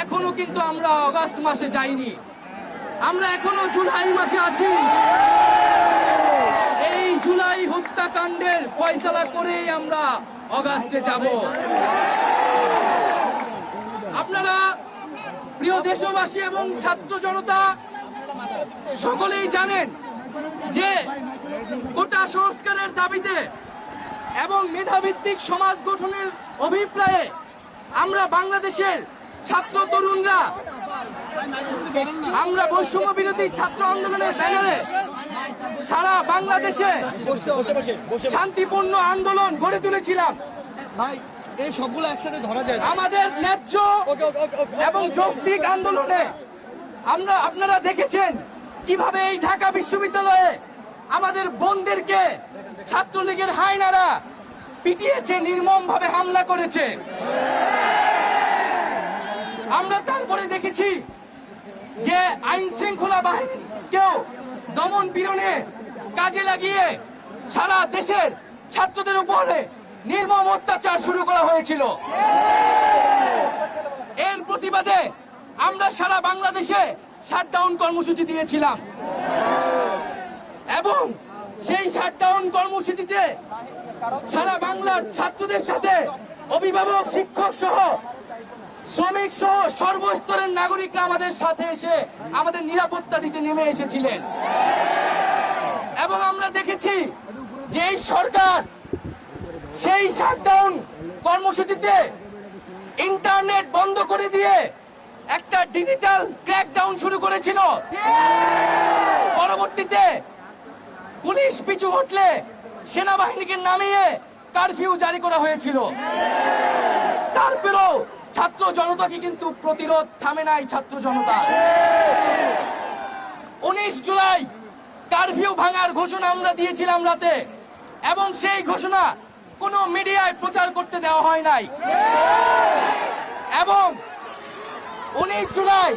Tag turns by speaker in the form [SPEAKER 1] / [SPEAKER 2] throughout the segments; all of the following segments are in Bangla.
[SPEAKER 1] এখনো কিন্তু আমরা অগাস্ট মাসে যাইনি, আমরা এখনো জুলাই মাসে আছি। এই জুলাই হত্যাকাণ্ডের ফয়সালা করেই আমরা অগাস্টে যাব। আপনারা প্রিয় দেশবাসী এবং ছাত্র জনতা সকলেই জানেন যে কোটা সংস্কারের দাবিতে এবং মেধাভিত্তিক সমাজ গঠনের অভিপ্রায়ে আমরা বাংলাদেশের ছাত্র তরুণরা আমরা বৈষম্য বিরোধী ছাত্র আন্দোলনের ব্যানারে সারা বাংলাদেশে শান্তিপূর্ণ আন্দোলন গড়ে তুলেছিলাম।
[SPEAKER 2] ভাই এই সবগুলো একসাথে ধরা যায় না।
[SPEAKER 1] আমাদের ন্যায্য এবং যৌক্তিক আন্দোলনে আপনারা দেখেছেন কিভাবে এই ঢাকা বিশ্ববিদ্যালয়ে আমাদের বোনদেরকে ছাত্রলীগের হায়নারা পিটিয়েছে, নির্মমভাবে হামলা করেছে। আমরা তারপরে দেখেছি যে আইন শৃঙ্খলা বাহিনীকেও দমন পীড়নে কাজে লাগিয়ে সারা দেশের ছাত্রদের উপরে নির্মম অত্যাচার শুরু করা হয়েছিল। এর প্রতিবাদে আমরা সারা বাংলাদেশে শাটডাউন কর্মসূচি দিয়েছিলাম এবং সেই শাটডাউন কর্মসূচিতে সারা বাংলার ছাত্রদের সাথে অভিভাবক, শিক্ষক সহ শ্রমিক সহ সর্বস্তরের নাগরিকরা আমাদের সাথে এসে আমাদের নিরাপত্তা দিতে নেমে এসেছিলেন। এবং আমরা দেখেছি যে এই সরকার সেই শাটডাউন কর্মসূচিতে ইন্টারনেট বন্ধ করে দিয়ে একটা ডিজিটাল ক্র্যাকডাউন শুরু করেছিল। পরবর্তীতে পুলিশ পিছু হটলে সেনাবাহিনীকে নামিয়ে কারফিউ জারি করা হয়েছিল। তারপরেও ছাত্র জনতাকে কিন্তু প্রতিরোধ থামে নাই। ছাত্র জনতা 19 জুলাই কারফিউ ভাঙার ঘোষণা আমরা দিয়েছিলাম রাতে, এবং সেই ঘোষণা কোনো মিডিয়ায় প্রচার করতে দেওয়া হয় নাই। এবং 19 জুলাই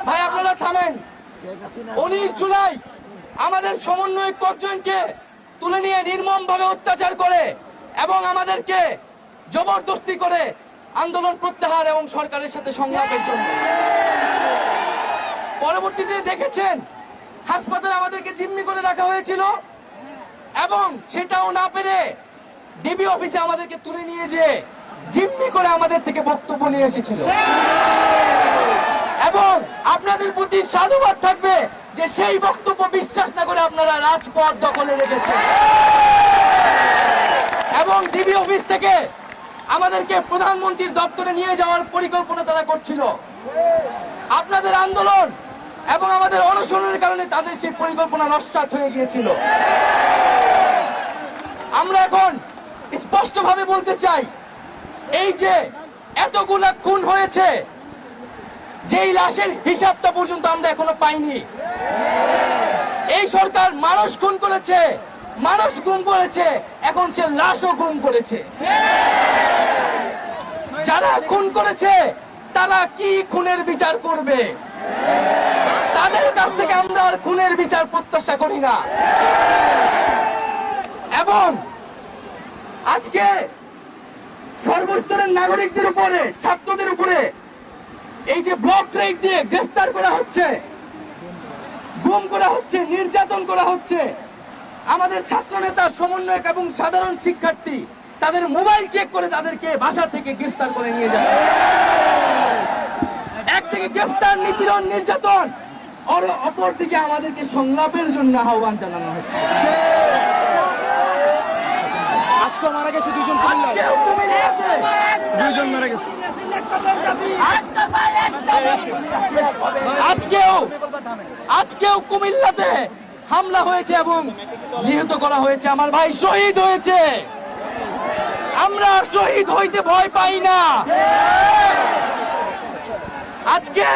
[SPEAKER 1] ভাই আপনারা থামেন। 19 জুলাই আমাদের সমন্বয়ক কয়েকজনকে তুলে নিয়ে নির্মমভাবে অত্যাচার করে এবং আমাদেরকে জবরদস্তি করে আন্দোলন প্রত্যাহার এবং সরকারের সাথে সংলাপের জন্য। পরবর্তীতে দেখেছেন হাসপাতালে আমাদেরকে জিম্মি করে রাখা হয়েছিল এবং সেটাও না পেরে ডিবি অফিসে আমাদেরকে তুলে নিয়ে যেয়ে জিম্মি করে আমাদের থেকে বক্তব্য নিয়ে এসেছিল। এবং আপনাদের প্রতি সাধুবাদ থাকবে যে সেই বক্তব্য বিশ্বাস না করে আপনারা রাজপথ দখলে রেখেছেন এবং ডিবি অফিস থেকে আমাদেরকে প্রধানমন্ত্রীর দপ্তরে নিয়ে যাওয়ার পরিকল্পনা তারা করছিল। আপনাদের আন্দোলন এবং আমাদের অনশনের কারণে তাদের সেই পরিকল্পনা নস্যাৎ হয়ে গিয়েছিল। আমরা এখন স্পষ্টভাবে বলতে চাই, এই যে এতগুলা খুন হয়েছে, যেই লাশের হিসাবটা পর্যন্ত আমরা এখনো পাইনি। এই সরকার মানুষ খুন করেছে, মানুষ গুম করেছে, এখন সে লাশও গুম করেছে। যারা খুন করেছে তারা কি খুনের বিচার করবে? তাদের কাছ থেকে আমরা আর খুনের বিচার প্রত্যাশা করি না। এবং আজকে সর্বস্তরের নাগরিকদের উপরে, ছাত্রদের উপরে এই যে ব্লক রেড দিয়ে গ্রেফতার করা হচ্ছে, গুম করা হচ্ছে, নির্যাতন করা হচ্ছে, আমাদের ছাত্র নেতা, সমন্বয়ক এবং সাধারণ শিক্ষার্থী তাদের মোবাইল চেক করে তাদেরকে বাসা থেকে গ্রেফতার করে নিয়ে যায়। একদিকে গ্রেফতার, নিপীড়ন, নির্যাতন, অপরদিকে আমাদেরকে সংলাপের জন্য আহ্বান জানানো হচ্ছে।
[SPEAKER 2] আজকে মারা গেছে দুজন মারা গেছে।
[SPEAKER 1] আজকেও কুমিল্লাতে হামলা হয়েছে এবং নিহত করা হয়েছে। আমার ভাই শহীদ হয়েছে। আমরা শহীদ হইতে ভয় পাই না। আজকে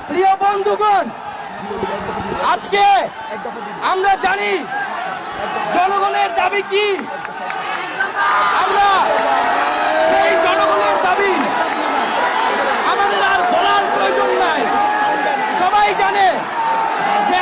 [SPEAKER 1] প্রিয় বন্ধুগণ, আজকে আমরা জানি জনগণের দাবি কি। আমরা সেই জনগণের দাবি আমাদের আর বলার প্রয়োজন নাই। সবাই জানে যে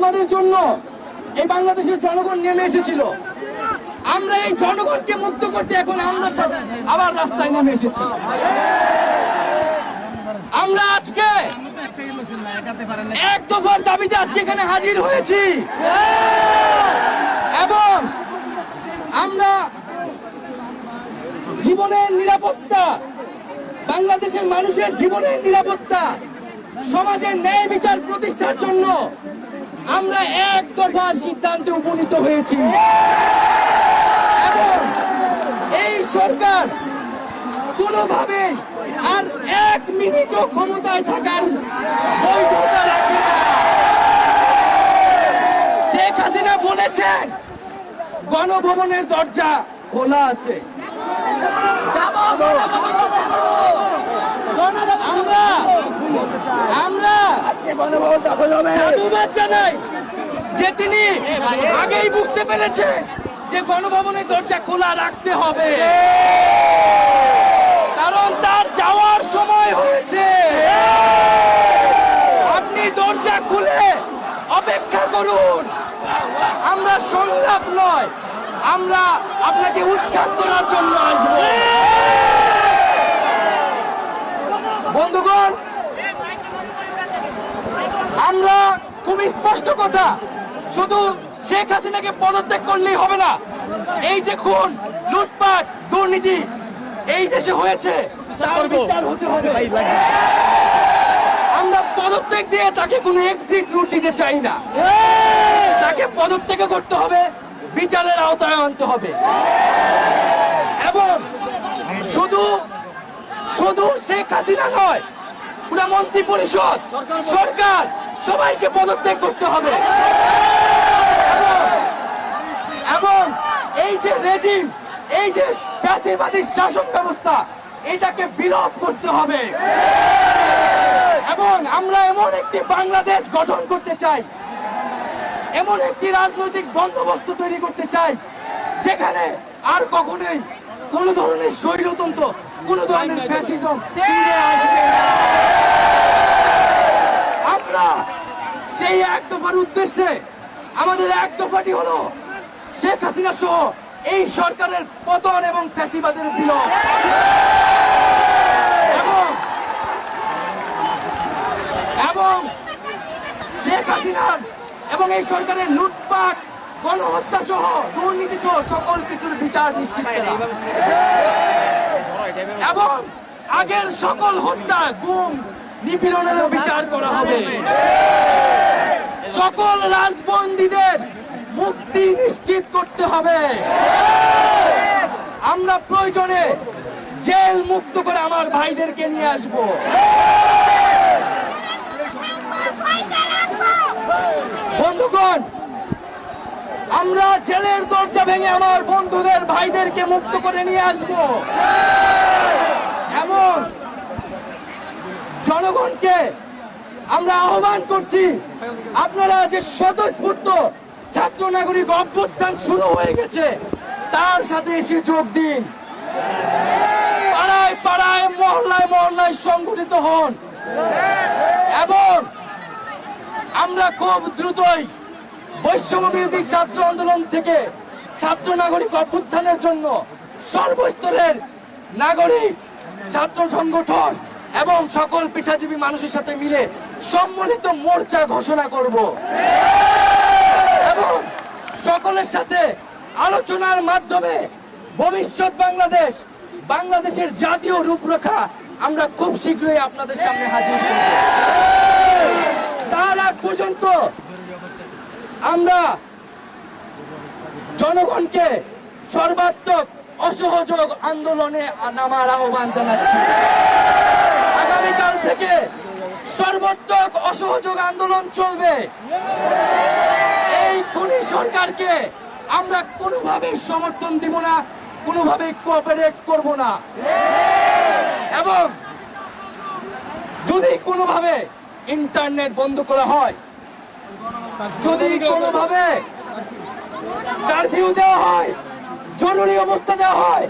[SPEAKER 1] আমাদের জন্য এই বাংলাদেশের জনগণ নেমে এসেছিল। আমরা এই জনগণকে মুক্ত করতে এখন আমরা আবার রাস্তায় নেমে এসেছি। আমরা আজকে এক দফার দাবিতে আজকে এখানে হাজির হয়েছি এবং আমরা জীবনের নিরাপত্তা, বাংলাদেশের মানুষের জীবনের নিরাপত্তা, সমাজের ন্যায় বিচার প্রতিষ্ঠার জন্য আমরা এক দফার সিদ্ধান্তে উপনীত হয়েছি এবং এই সরকার কোনোভাবে আর এক মিনিটও ক্ষমতায় থাকার বৈধতা রাখে না। শেখ হাসিনা বলেছেন গণভবনের দরজা খোলা আছে। আমরা আমরা সাধুবাদ জানাই যে তিনি আগেই বুঝতে পেরেছেন যে গণভবনের দরজা খোলা রাখতে হবে, কারণ তার যাওয়ার সময় হয়েছে। আপনি দরজা খুলে অপেক্ষা করুন। আমরা সংলাপ নয়, আমরা আপনাকে উৎখাত করার জন্য আসবো। বন্ধুগণ, আমরা খুব স্পষ্ট কথা, শুধু শেখ হাসিনাকে পদত্যাগ করলেই হবে না। এই যে খুন, লুটপাট, দুর্নীতি এই দেশে হয়েছে, তার বিচার হতে হবে। আমরা পদত্যাগ দিয়ে তাকে কোনো এক্সিট রুট দিতে চাই না। তাকে পদত্যাগ করতে হবে, বিচারের আওতায় আনতে হবে এবং শুধু শুধু শেখ হাসিনা নয়, পুরো মন্ত্রী পরিষদ, সরকার সবাইকে পদত্যাগ করতে হবে এবং এই যে রেজিম, এই যে ফ্যাসিবাদী শাসন ব্যবস্থা, এটাকে বিলোপ করতে হবে এবং আমরা এমন একটি বাংলাদেশ গঠন করতে চাই, এমন একটি রাজনৈতিক বন্দোবস্ত তৈরি করতে চাই যেখানে আর কখনোই কোন ধরনের স্বৈরতন্ত্র, কোন ধরনের ফ্যাসিজম ফিরে আসবে না। আমরা সেই এক দফার উদ্দেশ্যে আমাদের এক দফাটি হলো শেখ হাসিনা সহ এই সরকারের পতন এবং ফ্যাসিবাদের বিলোপ এবং শেখ হাসিনার এবং এই সরকারের লুটপাট, গণহত্যা সহ দুর্নীতি সহ সকল কিছুর বিচার নিশ্চিত করা এবং আগের সকল হত্যা, গুম, নিপীড়নেরও বিচার করা হবে। সকল রাজবন্দীদের মুক্তি নিশ্চিত করতে হবে। আমরা প্রয়োজনে জেল মুক্ত করে আমার ভাইদেরকে নিয়ে আসব। বন্ধুগণ, আমরা জেলের দরজা ভেঙে আমার বন্ধুদের, ভাইদেরকে মুক্ত করে নিয়ে আসব এবং জনগণকে আমরা আহ্বান করছি, আপনারা যে স্বতঃস্ফূর্ত ছাত্র নাগরিক অভ্যুত্থান শুরু হয়ে গেছে, তার সাথে এসে যোগ দিন। পাড়ায় পাড়ায়, মহল্লায় মহল্লায় সংগঠিত হন এবং আমরা খুব দ্রুতই বৈষম্য বিরোধী ছাত্র আন্দোলন থেকে ছাত্র নাগরিক অভ্যুত্থানের জন্য সর্বস্তরের নাগরিক, ছাত্র সংগঠন এবং সকল পেশাজীবী মানুষের সাথে মিলে সম্মিলিত মোর্চা ঘোষণা করব এবং সকলের সাথে আলোচনার মাধ্যমে ভবিষ্যৎ বাংলাদেশ, বাংলাদেশের জাতীয় রূপরেখা আমরা খুব শীঘ্রই আপনাদের সামনে হাজির করব। তার আগ পর্যন্ত আমরা জনগণকে সর্বাত্মক অসহযোগ আন্দোলনে নামার আহ্বান জানাচ্ছি। আগামীকাল থেকে সর্বাত্মক অসহযোগ আন্দোলন চলবে। এই খুনি সরকারকে আমরা কোনোভাবেই সমর্থন দিব না, কোনোভাবেই কোঅপারেট করব না এবং যদি কোনোভাবে ইন্টারনেট বন্ধ করা হয়, যদি কোনোভাবে কারফিউ দেওয়া হয়, জরুরি অবস্থা দেওয়া হয়,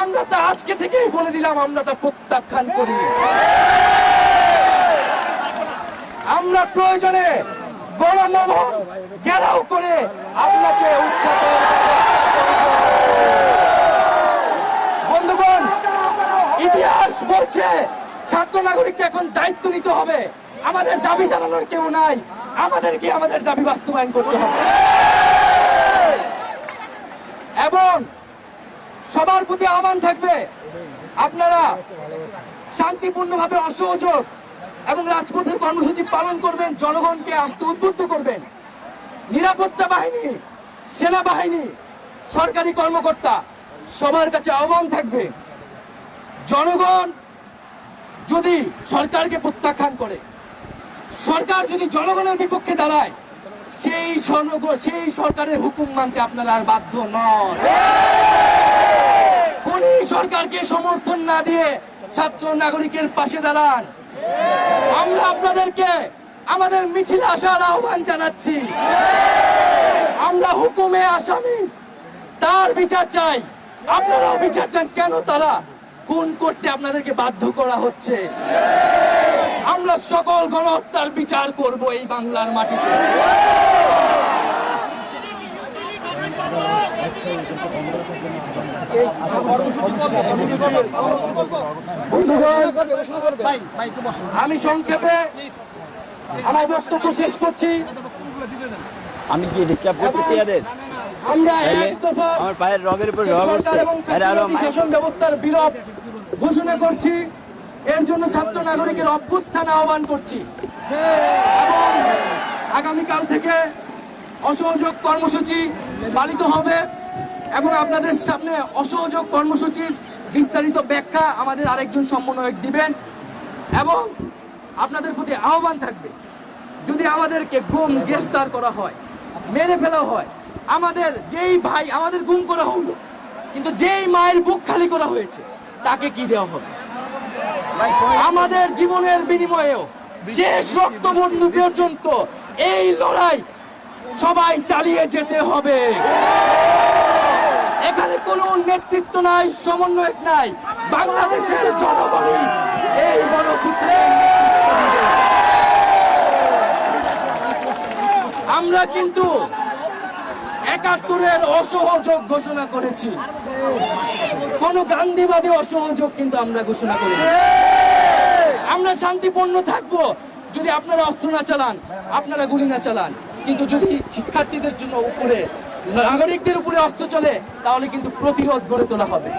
[SPEAKER 1] আমরা তা আজকে থেকেই বলে দিলাম, আমরা তা প্রত্যাখ্যান করি। আমরা প্রয়োজনে গণমোহন ঘেরাও করে আপনাকে উৎখাতের ব্যবস্থা করব। বন্ধুগণ, ইতিহাস বলছে ছাত্র নাগরিককে এখন দায়িত্ব নিতে হবে। আমাদের দাবি জানানোর কেউ নাই, আমাদেরকে আমাদের দাবি বাস্তবায়ন করতে হবে। এবং সবার প্রতি আহ্বান থাকবে, আপনারা শান্তিপূর্ণভাবে অসহযোগ এবং রাজপথের কর্মসূচি পালন করবেন, জনগণকে আসতে উদ্বুদ্ধ করবেন। নিরাপত্তা বাহিনী, সেনাবাহিনী, সরকারি কর্মকর্তা সবার কাছে আহ্বান থাকবে, জনগণ যদি সরকারকে প্রত্যাখ্যান করে, সরকার যদি জনগণের বিপক্ষে দাঁড়ায়, সেই সরকারের হুকুম মানতে আপনারা আর বাধ্য নন। কোন সরকারকে সমর্থন না দিয়ে ছাত্র নাগরিকের পাশে দাঁড়ান। আমরা আপনাদেরকে আমাদের মিছিলে আসার আহ্বান জানাচ্ছি। আমরা হুকুমে আসামি, তার বিচার চাই। আপনারাও বিচার চান, কেন তারা খুন করতে আপনাদেরকে বাধ্য করা হচ্ছে। আমরা সকল গণহত্যার বিচার করব এই বাংলার মাটিতে। আমি সংক্ষেপে আমার বক্তব্য শেষ করছি।
[SPEAKER 3] আমি কি ডিস্টার্ব করতেছি এদের?
[SPEAKER 1] আমরা এক দফা
[SPEAKER 3] আমার পায়ের রগের উপর রগ
[SPEAKER 1] সরকার এবং
[SPEAKER 3] হচ্ছে।
[SPEAKER 1] ফ্যাসিবাদী শাসন ব্যবস্থার বিলোপ ঘোষণা করছি। এর জন্য ছাত্র নাগরিকের অভ্যুত্থান আহ্বান করছি এবং আগামীকাল থেকে অসহযোগ কর্মসূচি পালিত হবে এবং আপনাদের সামনে অসহযোগ কর্মসূচির বিস্তারিত ব্যাখ্যা আমাদের আরেকজন সমন্বয়ক দিবেন। এবং আপনাদের প্রতি আহ্বান থাকবে, যদি আমাদেরকে গুম গ্রেফতার করা হয়, মেরে ফেলা হয়, আমাদের যেই ভাই আমাদের গুম করা হলো, কিন্তু যেই মায়ের বুক খালি করা হয়েছে তাকে কি দেওয়া হবে? আমাদের জীবনের বিনিময়েও শেষ রক্তবন্ধু পর্যন্ত এই লড়াই সবাই চালিয়ে যেতে হবে। এখানে কোনো নেতৃত্ব নাই, সমন্বয়ক নাই, বাংলাদেশের জনগণই এই গণবিপ্লবের নেতৃত্ব দিবে। আমরা কিন্তু ৭১-এর অসহযোগ ঘোষণা করেছি, কোন গান্ধীবাদী অসহযোগ কিন্তু আমরা ঘোষণা করেছি। আমরা শান্তিপূর্ণ থাকবো যদি আপনারা অস্ত্র না চালান, আপনারা গুলি না চালান। কিন্তু যদি শিক্ষার্থীদের জন্য উপরে, নাগরিকদের উপরে অস্ত্র চলে, তাহলে কিন্তু প্রতিরোধ গড়ে তোলা হবে।